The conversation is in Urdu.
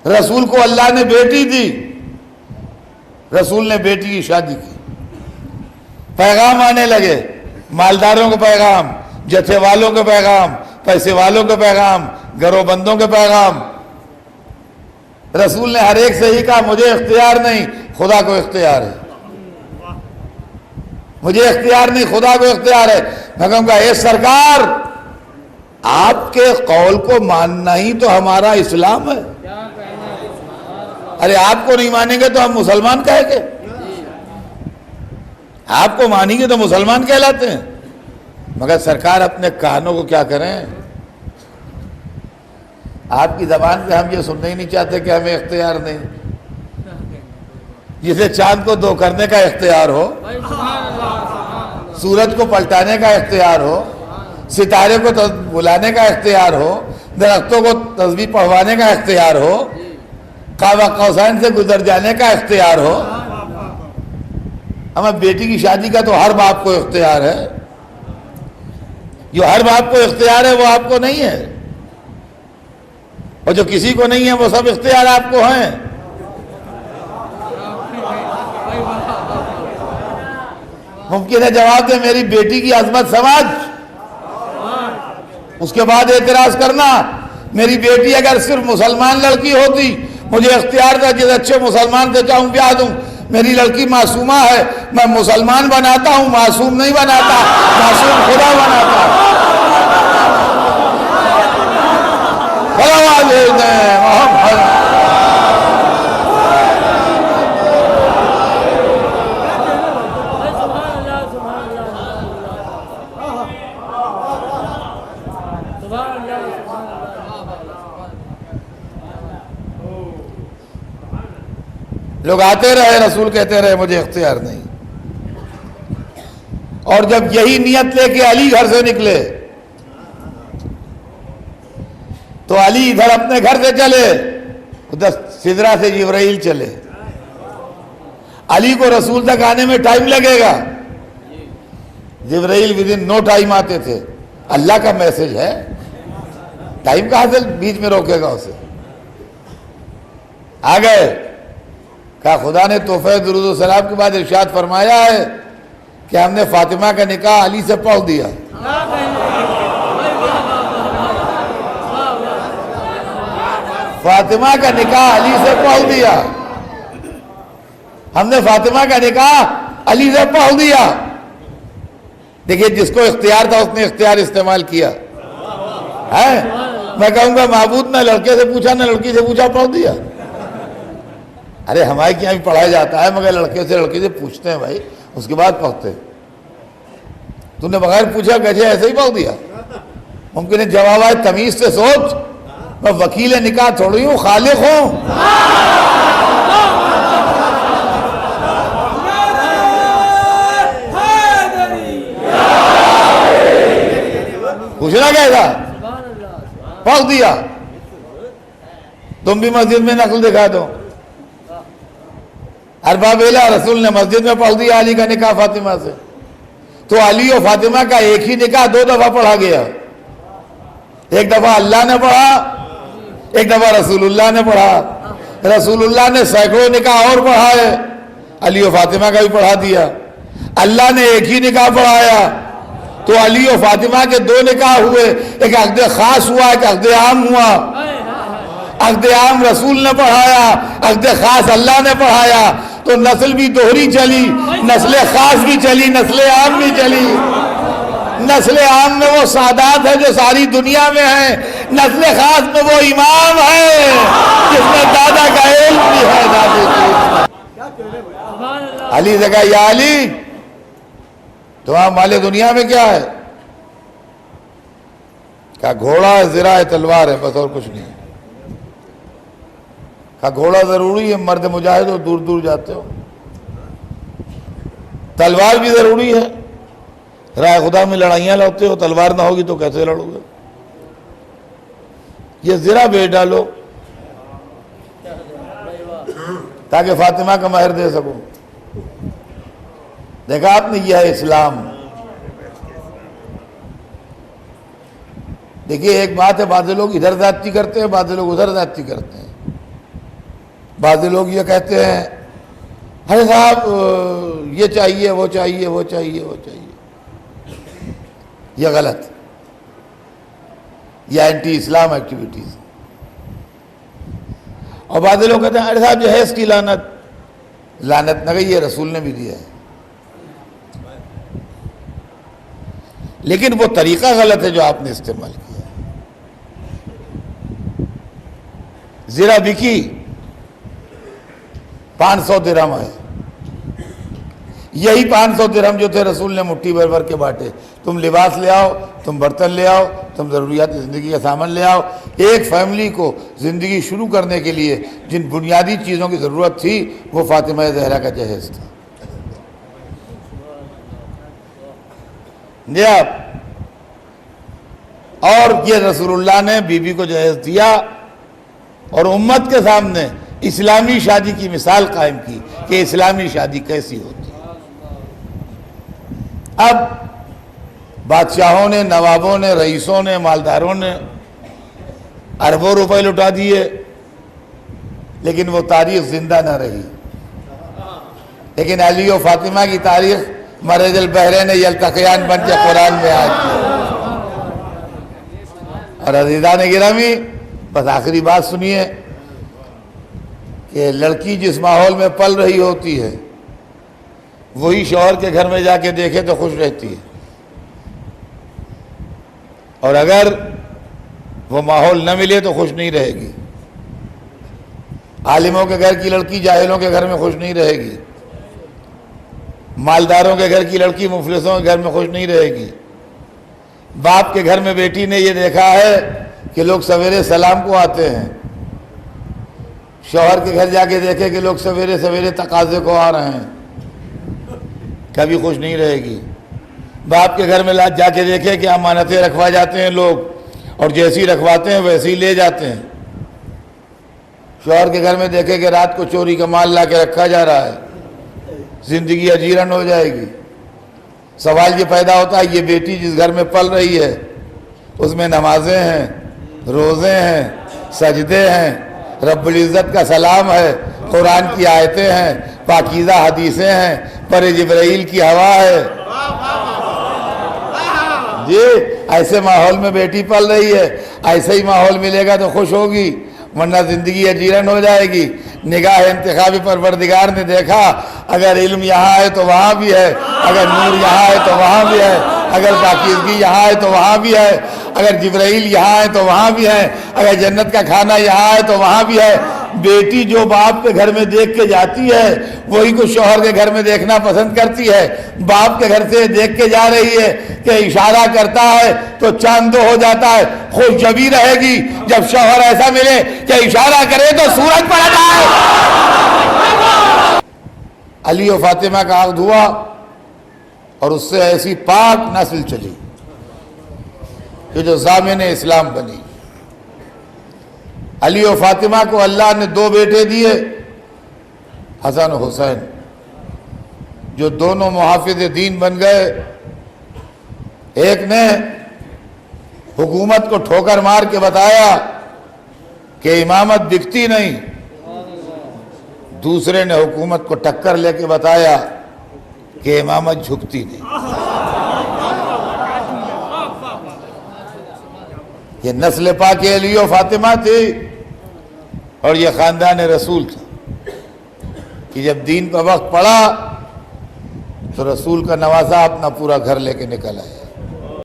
رسول کو اللہ نے بیٹی دی، رسول نے بیٹی کی شادی کی، پیغام آنے لگے، مالداروں کے پیغام، جتھے والوں کے پیغام، پیسے والوں کے پیغام، گھروں بندوں کے پیغام۔ رسول نے ہر ایک سے ہی کہا مجھے اختیار نہیں، خدا کو اختیار ہے، مجھے اختیار نہیں، خدا کو اختیار ہے۔ میں کہوں گا اے سرکار، آپ کے قول کو ماننا ہی تو ہمارا اسلام ہے۔ ارے آپ کو نہیں مانیں گے تو ہم مسلمان کہیں گے؟ آپ کو مانیں گے تو مسلمان کہلاتے ہیں۔ مگر سرکار اپنے کانوں کو کیا کریں، آپ کی زبان سے ہم یہ سننا ہی نہیں چاہتے کہ ہمیں اختیار نہیں۔ جسے چاند کو دو کرنے کا اختیار ہو، سورج کو پلٹانے کا اختیار ہو، ستارے کو بلانے کا اختیار ہو، درختوں کو تسبیح پڑھوانے کا اختیار ہو، قاب قوسین سے گزر جانے کا اختیار ہو، ہمیں بیٹی کی شادی کا تو ہر باپ کو اختیار ہے۔ جو ہر باپ کو اختیار ہے وہ آپ کو نہیں ہے، اور جو کسی کو نہیں ہے وہ سب اختیار آپ کو ہیں۔ ممکن ہے جواب دے میری بیٹی کی عظمت سمجھ، اس کے بعد اعتراض کرنا میری بیٹی اگر صرف مسلمان لڑکی ہوتی، مجھے اختیار تھا جس اچھے مسلمان سے چاہوں بیاہ دوں، میری لڑکی معصومہ ہے، میں مسلمان بناتا ہوں، معصوم نہیں بناتا، معصوم خدا بناتا۔ لوگ آتے رہے، رسول کہتے رہے مجھے اختیار نہیں۔ اور جب یہی نیت لے کے علی گھر سے نکلے تو علی ادھر اپنے گھر سے چلے، ادھر سدرہ سے جبرائیل چلے۔ علی کو رسول تک آنے میں ٹائم لگے گا، جبرائیل ودن نو ٹائم آتے تھے۔ اللہ کا میسج ہے، ٹائم کہاں سے بیچ میں روکے گا اسے؟ آ گئے، کہا خدا نے تحفہ درود و سلام کے بعد ارشاد فرمایا ہے کہ ہم نے فاطمہ کا نکاح علی سے پڑھ دیا۔ فاطمہ کا نکاح علی سے پڑھ دیا، ہم نے فاطمہ کا نکاح علی سے پڑھ دیا۔ دیکھیے جس کو اختیار تھا اس نے اختیار استعمال کیا ہے۔ میں کہوں گا معبود نہ لڑکے سے پوچھا نہ لڑکی سے پوچھا، پڑھ دیا۔ ارے ہمارے یہاں بھی پڑھایا جاتا ہے مگر لڑکے سے لڑکی سے پوچھتے ہیں بھائی، اس کے بعد پڑھتے ہیں۔ تو نے بغیر پوچھا کیسے ایسے ہی پڑھ دیا؟ ممکن ہے جواب آئے تمیز سے سوچ، میں وکیل نکاح تھوڑی ہوں، خالق ہوں۔ پوچھنا کیسا؟ پڑھ دیا۔ تم بھی مسجد میں نقل دکھا دو، اربابیلا رسول نے مسجد میں پڑھ دیا علی کا نکاح فاطمہ سے، تو علی و فاطمہ کا ایک ہی نکاح دو دفعہ پڑھا گیا۔ ایک دفعہ اللہ نے پڑھا، ایک دفعہ رسول اللہ نے پڑھا۔ رسول اللہ نے سینکڑوں نکاح اور پڑھائے، علی و فاطمہ کا بھی پڑھا دیا۔ اللہ نے ایک ہی نکاح پڑھایا تو علی و فاطمہ کے دو نکاح ہوئے، ایک عقد خاص ہوا، ایک عقد عام ہوا۔ عقد عام رسول نے پڑھایا، عقد خاص اللہ نے پڑھایا، تو نسل بھی دوہری چلی، نسل خاص بھی چلی، نسل عام بھی چلی۔ نسل عام میں وہ سادات ہے جو ساری دنیا میں ہیں، نسل خاص میں وہ امام ہے جس میں دادا کا علم بھی ہے، دادے کی۔ علی سے کہا یا علی تمہارا مال دنیا میں کیا ہے؟ کہا گھوڑا ہے، زرہ ہے، تلوار ہے، بس اور کچھ نہیں۔ کہا گھوڑا ضروری ہے، مرد مجاہد ہو، دور دور جاتے ہو، تلوار بھی ضروری ہے، راہ خدا میں لڑائیاں لڑتے ہو، تلوار نہ ہوگی تو کیسے لڑو گے؟ یہ زرہ بیچ ڈالو تاکہ فاطمہ کا مہر دے سکو۔ دیکھا آپ نے، یہ ہے اسلام۔ دیکھیے ایک بات ہے، بعض لوگ ادھر زیادتی کرتے ہیں، بعض لوگ ادھر زیادتی کرتے ہیں۔ بعض لوگ یہ کہتے ہیں ارے صاحب یہ چاہیے وہ چاہیے وہ چاہیے وہ چاہیے، یہ غلط، یہ اینٹی اسلام ایکٹیویٹیز۔ اور بعض لوگ کہتے ہیں ارے صاحب جہیز کی لعنت نہ گئی، یہ رسول نے بھی دیا ہے، لیکن وہ طریقہ غلط ہے جو آپ نے استعمال کیا۔ زرہ بکی 500 درہم ہے، یہی 500 درہم جو تھے رسول نے مٹھی بھر بھر کے بانٹے، تم لباس لے آؤ، تم برتن لے آؤ، تم ضروریات زندگی کا سامان لے آؤ۔ ایک فیملی کو زندگی شروع کرنے کے لیے جن بنیادی چیزوں کی ضرورت تھی وہ فاطمہ زہرا کا جہیز تھا۔ جی آپ، اور یہ رسول اللہ نے بی بی کو جہیز دیا اور امت کے سامنے اسلامی شادی کی مثال قائم کی کہ اسلامی شادی کیسی ہوتی ہے۔ اب بادشاہوں نے، نوابوں نے، رئیسوں نے، مالداروں نے اربوں روپے لٹا دیے، لیکن وہ تاریخ زندہ نہ رہی۔ لیکن علی و فاطمہ کی تاریخ مرج البحرین یلتقیان بن کے قرآن میں آج کی۔ اور عزیزان گرامی، بس آخری بات سنیے کہ لڑکی جس ماحول میں پل رہی ہوتی ہے وہی شوہر کے گھر میں جا کے دیکھے تو خوش رہتی ہے، اور اگر وہ ماحول نہ ملے تو خوش نہیں رہے گی۔ عالموں کے گھر کی لڑکی جاہلوں کے گھر میں خوش نہیں رہے گی، مالداروں کے گھر کی لڑکی مفلسوں کے گھر میں خوش نہیں رہے گی۔ باپ کے گھر میں بیٹی نے یہ دیکھا ہے کہ لوگ سویرے سلام کو آتے ہیں، شوہر کے گھر جا کے دیکھے کہ لوگ سویرے سویرے تقاضے کو آ رہے ہیں، کبھی خوش نہیں رہے گی۔ باپ کے گھر میں جا کے دیکھے کہ امانتیں رکھوا جاتے ہیں لوگ، اور جیسی رکھواتے ہیں ویسی ہی لے جاتے ہیں۔ شوہر کے گھر میں دیکھے کہ رات کو چوری کا مال لا کے رکھا جا رہا ہے، زندگی اجیرن ہو جائے گی۔ سوال یہ پیدا ہوتا ہے یہ بیٹی جس گھر میں پل رہی ہے اس میں نمازیں ہیں، روزے ہیں، سجدے ہیں، رب العزت کا سلام ہے، قرآن کی آیتیں ہیں، پاکیزہ حدیثیں ہیں، پر جبرائیل کی ہوا ہے۔ جی ایسے ماحول میں بیٹی پل رہی ہے، ایسے ہی ماحول ملے گا تو خوش ہوگی، ورنہ زندگی اجیرن ہو جائے گی۔ نگاہ انتخابی پروردگار نے دیکھا اگر علم یہاں ہے تو وہاں بھی ہے، اگر نور یہاں ہے تو وہاں بھی ہے، اگر پاکیزگی یہاں ہے تو وہاں بھی ہے، اگر جبرائیل یہاں ہے تو وہاں بھی ہے، اگر جنت کا کھانا یہاں ہے تو وہاں بھی ہے۔ بیٹی جو باپ کے گھر میں دیکھ کے جاتی ہے وہی کو شوہر کے گھر میں دیکھنا پسند کرتی ہے۔ باپ کے گھر سے دیکھ کے جا رہی ہے کہ اشارہ کرتا ہے تو چاند ہو جاتا ہے، خوش جبھی رہے گی جب شوہر ایسا ملے کہ اشارہ کرے تو سورج پڑ جائے۔ علی و فاطمہ کا عقد ہوا اور اس سے ایسی پاک نسل چلی کہ جو ضامن اسلام بنی۔ علی و فاطمہ کو اللہ نے 2 بیٹے دیے، حسن و حسین، جو دونوں محافظ دین بن گئے۔ ایک نے حکومت کو ٹھوکر مار کے بتایا کہ امامت بکتی نہیں، دوسرے نے حکومت کو ٹکر لے کے بتایا کہ امامت جھکتی نہیں۔ یہ نسل پاک علی و فاطمہ تھی اور یہ خاندان رسول تھا کہ جب دین کا وقت پڑا تو رسول کا نوازا اپنا پورا گھر لے کے نکل آیا۔